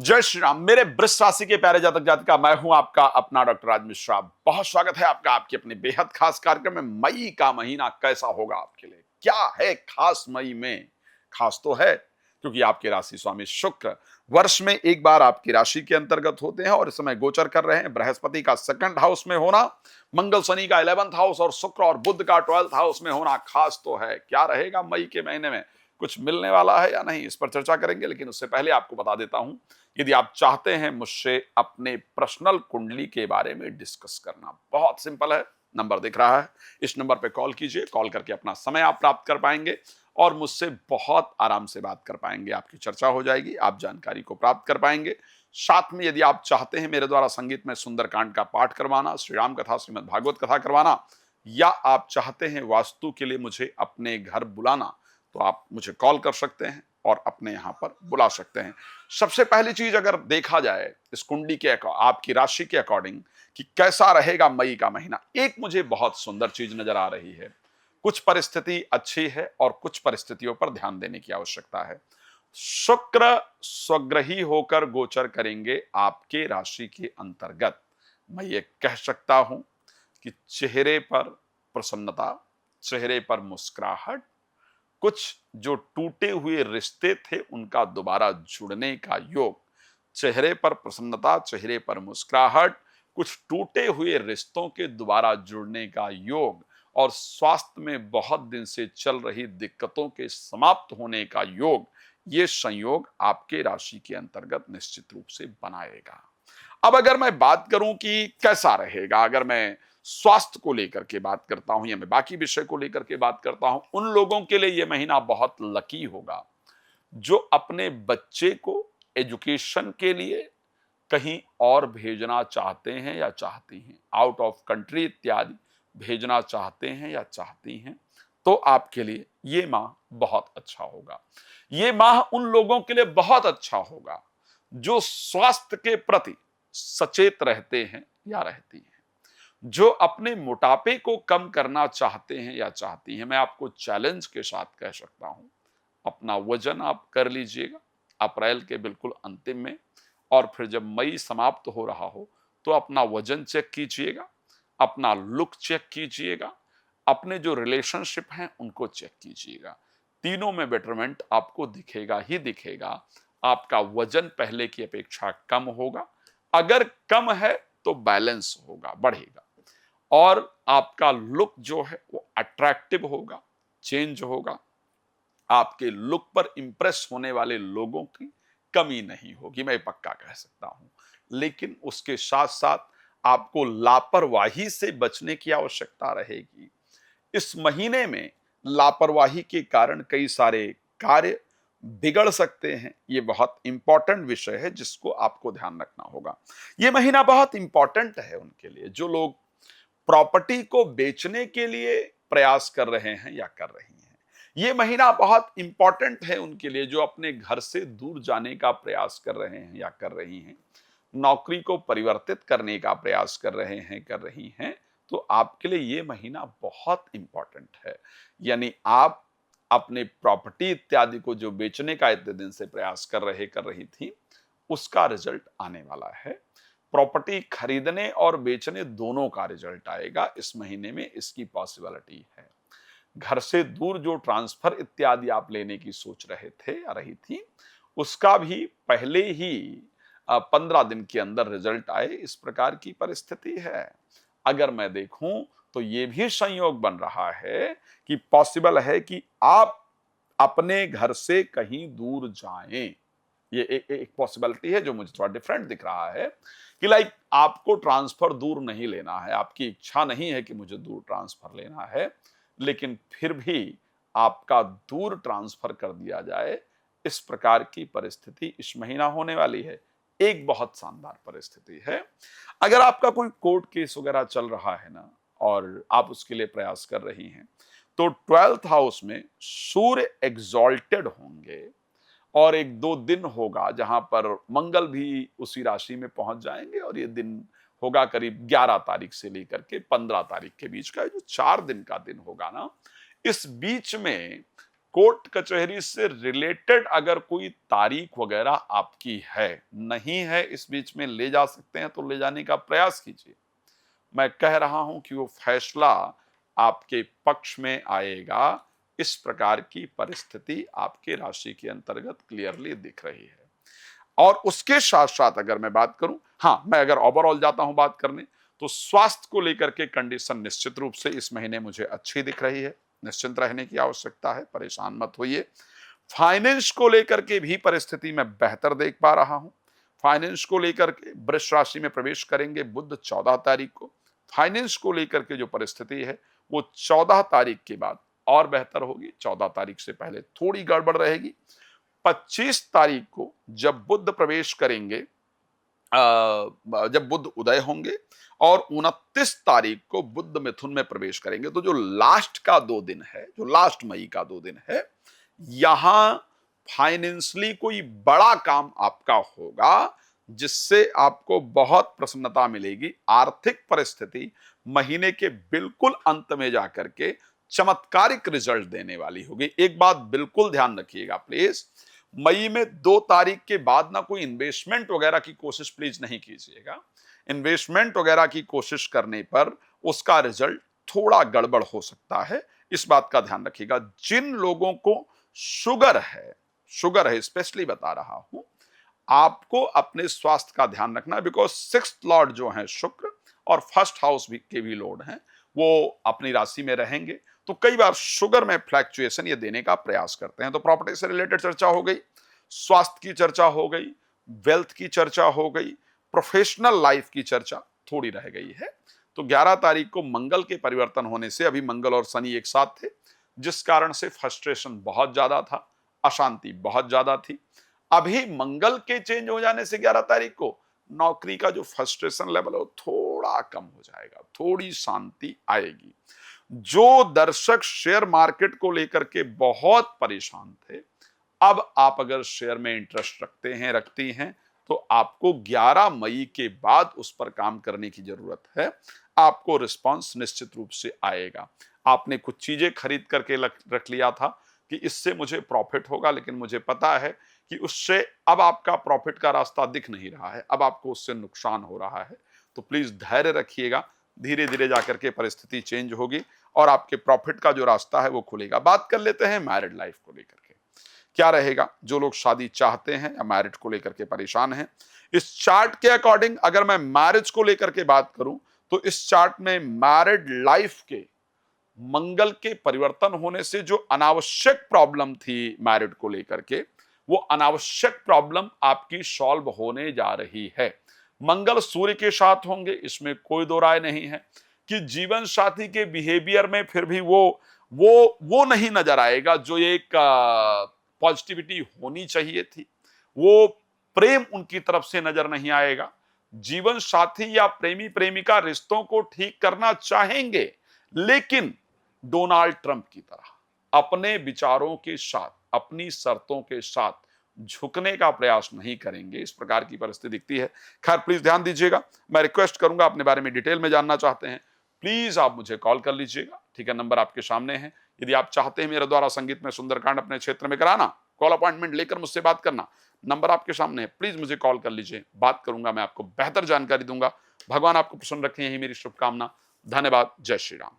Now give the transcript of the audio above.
जय श्री राम। मेरे वृष राशि के प्यारे जातक जातिका, मैं हूं आपका अपना डॉक्टर राज मिश्रा। बहुत स्वागत है आपका आपकी अपने बेहद खास कार्यक्रम में। मई का महीना कैसा होगा आपके लिए, क्या है खास मई में? खास तो है क्योंकि आपके राशि स्वामी शुक्र वर्ष में एक बार आपकी राशि के अंतर्गत होते हैं और इस समय गोचर कर रहे हैं। बृहस्पति का सेकंड हाउस में होना, मंगल शनि का 11th हाउस और शुक्र और बुध का 12th हाउस में होना खास तो है। क्या रहेगा मई के महीने में, कुछ मिलने वाला है या नहीं, इस पर चर्चा करेंगे। लेकिन उससे पहले आपको बता देता हूं, यदि आप चाहते हैं मुझसे अपने पर्सनल कुंडली के बारे में डिस्कस करना, बहुत सिंपल है। नंबर दिख रहा है, इस नंबर पे कॉल कीजिए। कॉल करके अपना समय आप प्राप्त कर पाएंगे और मुझसे बहुत आराम से बात कर पाएंगे। आपकी चर्चा हो जाएगी, आप जानकारी को प्राप्त कर पाएंगे। साथ में यदि आप चाहते हैं मेरे द्वारा संगीत में सुंदरकांड का पाठ करवाना, श्री राम कथा, श्रीमद् भागवत कथा करवाना, या आप चाहते हैं वास्तु के लिए मुझे अपने घर बुलाना, तो आप मुझे कॉल कर सकते हैं और अपने यहां पर बुला सकते हैं। सबसे पहली चीज, अगर देखा जाए इस कुंडली के आपकी राशि के अकॉर्डिंग कि कैसा रहेगा मई का महीना, एक मुझे बहुत सुंदर चीज नजर आ रही है। कुछ परिस्थिति अच्छी है और कुछ परिस्थितियों पर ध्यान देने की आवश्यकता है। शुक्र स्वग्रही होकर गोचर करेंगे आपके राशि के अंतर्गत। मैं ये कह सकता हूं कि चेहरे पर प्रसन्नता, चेहरे पर मुस्कुराहट, कुछ जो टूटे हुए रिश्ते थे उनका दोबारा जुड़ने का योग, चेहरे पर प्रसन्नता, चेहरे पर मुस्कुराहट, कुछ टूटे हुए रिश्तों के दोबारा जुड़ने का योग और स्वास्थ्य में बहुत दिन से चल रही दिक्कतों के समाप्त होने का योग, ये संयोग आपके राशि के अंतर्गत निश्चित रूप से बनाएगा। अब अगर मैं बात करूं कि कैसा रहेगा, अगर मैं स्वास्थ्य को लेकर के बात करता हूं या मैं बाकी विषय को लेकर के बात करता हूं, उन लोगों के लिए यह महीना बहुत लकी होगा जो अपने बच्चे को एजुकेशन के लिए कहीं और भेजना चाहते हैं या चाहती हैं, आउट ऑफ कंट्री इत्यादि भेजना चाहते हैं या चाहती हैं, तो आपके लिए ये माह बहुत अच्छा होगा। ये माह उन लोगों के लिए बहुत अच्छा होगा जो स्वास्थ्य के प्रति सचेत रहते हैं या रहती हैं, जो अपने मोटापे को कम करना चाहते हैं या चाहती हैं। मैं आपको चैलेंज के साथ कह सकता हूं, अपना वजन आप कर लीजिएगा अप्रैल के बिल्कुल अंतिम में, और फिर जब मई समाप्त हो रहा हो तो अपना वजन चेक कीजिएगा, अपना लुक चेक कीजिएगा, अपने जो रिलेशनशिप हैं उनको चेक कीजिएगा। तीनों में बेटरमेंट आपको दिखेगा ही दिखेगा। आपका वजन पहले की अपेक्षा कम होगा, अगर कम है तो बैलेंस होगा, बढ़ेगा, और आपका लुक जो है वो अट्रैक्टिव होगा, चेंज होगा। आपके लुक पर इंप्रेस होने वाले लोगों की कमी नहीं होगी, मैं पक्का कह सकता हूं। लेकिन उसके साथ साथ आपको लापरवाही से बचने की आवश्यकता रहेगी। इस महीने में लापरवाही के कारण कई सारे कार्य बिगड़ सकते हैं। ये बहुत इंपॉर्टेंट विषय है जिसको आपको ध्यान रखना होगा। ये महीना बहुत इंपॉर्टेंट है उनके लिए जो लोग प्रॉपर्टी को बेचने के लिए प्रयास कर रहे हैं या कर रही हैं। ये महीना बहुत इंपॉर्टेंट है उनके लिए जो अपने घर से दूर जाने का प्रयास कर रहे हैं या कर रही हैं, नौकरी को परिवर्तित करने का प्रयास कर रहे हैं, कर रही हैं। तो आपके लिए ये महीना बहुत इंपॉर्टेंट है। यानी आप अपने प्रॉपर्टी इत्यादि को जो बेचने का इतने दिन से प्रयास कर रही थी, उसका रिजल्ट आने वाला है। प्रॉपर्टी खरीदने और बेचने दोनों का रिजल्ट आएगा इस महीने में, इसकी पॉसिबिलिटी है। घर से दूर जो ट्रांसफर इत्यादि आप लेने की सोच रहे थे या रही थी, उसका भी पहले ही 15 दिन के अंदर रिजल्ट आए, इस प्रकार की परिस्थिति है। अगर मैं देखूं तो ये भी संयोग बन रहा है कि पॉसिबल है कि आप अपने घर से कहीं दूर जाएं। ये एक पॉसिबिलिटी है जो मुझे थोड़ा डिफरेंट दिख रहा है कि लाइक आपको ट्रांसफर दूर नहीं लेना है, आपकी इच्छा नहीं है कि मुझे दूर ट्रांसफर लेना है, लेकिन फिर भी आपका दूर ट्रांसफर कर दिया जाए, इस प्रकार की परिस्थिति इस महीना होने वाली है। एक बहुत शानदार परिस्थिति है। अगर आपका कोई कोर्ट केस वगैरह चल रहा है ना और आप उसके लिए प्रयास कर रही हैं, तो 12th हाउस में सूर्य एग्जॉल्टेड होंगे और एक दो दिन होगा जहां पर मंगल भी उसी राशि में पहुंच जाएंगे, और ये दिन होगा करीब 11 तारीख से लेकर के 15 तारीख के बीच का। जो 4 दिन का दिन होगा ना, इस बीच में कोर्ट कचहरी से रिलेटेड अगर कोई तारीख वगैरह आपकी है, नहीं है, इस बीच में ले जा सकते हैं तो ले जाने का प्रयास कीजिए। मैं कह रहा हूं कि वो फैसला आपके पक्ष में आएगा। इस प्रकार की परिस्थिति आपके राशि के अंतर्गत क्लियरली दिख रही है। और उसके साथ साथ अगर मैं बात करूं, हाँ, मैं अगर ओवरऑल जाता हूं बात करने, तो स्वास्थ्य को लेकर के कंडीशन निश्चित रूप से इस महीने मुझे अच्छी दिख रही है। निश्चिंत रहने की आवश्यकता है, परेशान मत होइए। फाइनेंस को लेकर के भी परिस्थिति में बेहतर देख पा रहा हूं। फाइनेंस को लेकर के वृष राशि में प्रवेश करेंगे बुध 14 तारीख को। फाइनेंस को लेकर के जो परिस्थिति है वो 14 तारीख के बाद और बेहतर होगी। 14 तारीख से पहले थोड़ी गड़बड़ रहेगी। 25 तारीख को जब बुध प्रवेश करेंगे, जब बुध उदय होंगे, और 29 तारीख को बुध मिथुन में प्रवेश करेंगे, तो जो लास्ट का 2 दिन है, जो लास्ट मई का 2 दिन है, यहां फाइनेंशियली कोई बड़ा काम आपका होगा जिससे आपको बहुत प्रसन्नता मिलेगी। आर्थिक परिस्थिति महीने के बिल्कुल अंत में जाकर के चमत्कारिक रिजल्ट देने वाली होगी। एक बात बिल्कुल ध्यान रखिएगा प्लीज, मई में 2 तारीख के बाद ना कोई इन्वेस्टमेंट वगैरह की कोशिश प्लीज नहीं कीजिएगा। इन्वेस्टमेंट वगैरह की कोशिश करने पर उसका रिजल्ट थोड़ा गड़बड़ हो सकता है, इस बात का ध्यान रखिएगा। जिन लोगों को शुगर है स्पेशली बता रहा हूं, आपको अपने स्वास्थ्य का ध्यान रखना है, बिकॉज 6th लॉर्ड जो है शुक्र और फर्स्ट हाउस भी के भी लॉर्ड हैं, वो अपनी राशि में रहेंगे, तो कई बार शुगर में फ्लैक्चुएशन ये देने का प्रयास करते हैं। तो प्रॉपर्टी से रिलेटेड चर्चा हो गई, स्वास्थ्य की चर्चा हो गई, वेल्थ की चर्चा हो गई, प्रोफेशनल लाइफ की चर्चा थोड़ी रह गई है। तो 11 तारीख को मंगल के परिवर्तन होने से, अभी मंगल और शनि एक साथ थे, जिस कारण से फ्रस्ट्रेशन बहुत ज्यादा था, अशांति बहुत ज्यादा थी। अभी मंगल के चेंज हो जाने से 11 तारीख को नौकरी का जो फ्रस्ट्रेशन लेवल है वो थोड़ा कम हो जाएगा, थोड़ी शांति आएगी। जो दर्शक शेयर मार्केट को लेकर के बहुत परेशान थे, अब आप अगर शेयर में इंटरेस्ट रखती हैं, तो आपको 11 मई के बाद उस पर काम करने की जरूरत है। आपको रिस्पांस निश्चित रूप से आएगा। आपने कुछ चीजें खरीद करके रख लिया था कि इससे मुझे प्रॉफिट होगा, लेकिन मुझे पता है कि उससे अब आपका प्रॉफिट का रास्ता दिख नहीं रहा है, अब आपको उससे नुकसान हो रहा है। तो प्लीज धैर्य रखिएगा, धीरे धीरे जाकर के परिस्थिति चेंज होगी और आपके प्रॉफिट का जो रास्ता है वो खुलेगा। बात कर लेते हैं मैरिड लाइफ को लेकर के, क्या रहेगा। जो लोग शादी चाहते हैं या मैरिज को लेकर के परेशान हैं, इस चार्ट के अकॉर्डिंग अगर मैं मैरिज को लेकर के बात करूं, तो इस चार्ट में मैरिड लाइफ के मंगल के परिवर्तन होने से जो अनावश्यक प्रॉब्लम थी मैरिड को लेकर के, वो अनावश्यक प्रॉब्लम आपकी सॉल्व होने जा रही है। मंगल सूर्य के साथ होंगे, इसमें कोई दो राय नहीं है कि जीवन साथी के बिहेवियर में फिर भी वो नहीं नजर आएगा जो एक पॉजिटिविटी होनी चाहिए थी। वो प्रेम उनकी तरफ से नजर नहीं आएगा। जीवन साथी या प्रेमी प्रेमिका रिश्तों को ठीक करना चाहेंगे, लेकिन डोनाल्ड ट्रंप की तरह अपने विचारों के साथ, अपनी शर्तों के साथ झुकने का प्रयास नहीं करेंगे। इस प्रकार की परिस्थिति दिखती है। खैर, प्लीज ध्यान दीजिएगा। मैं रिक्वेस्ट करूंगा, अपने बारे में डिटेल में जानना चाहते हैं, प्लीज आप मुझे कॉल कर लीजिएगा। ठीक है, नंबर आपके सामने है। यदि आप चाहते हैं मेरे द्वारा संगीत में सुंदरकांड अपने क्षेत्र में कराना, कॉल अपॉइंटमेंट लेकर मुझसे बात करना, नंबर आपके सामने है, प्लीज मुझे कॉल कर लीजिए। बात करूंगा, मैं आपको बेहतर जानकारी दूंगा। भगवान आपको प्रसन्न रखें, यही मेरी शुभकामना। धन्यवाद। जय श्री राम।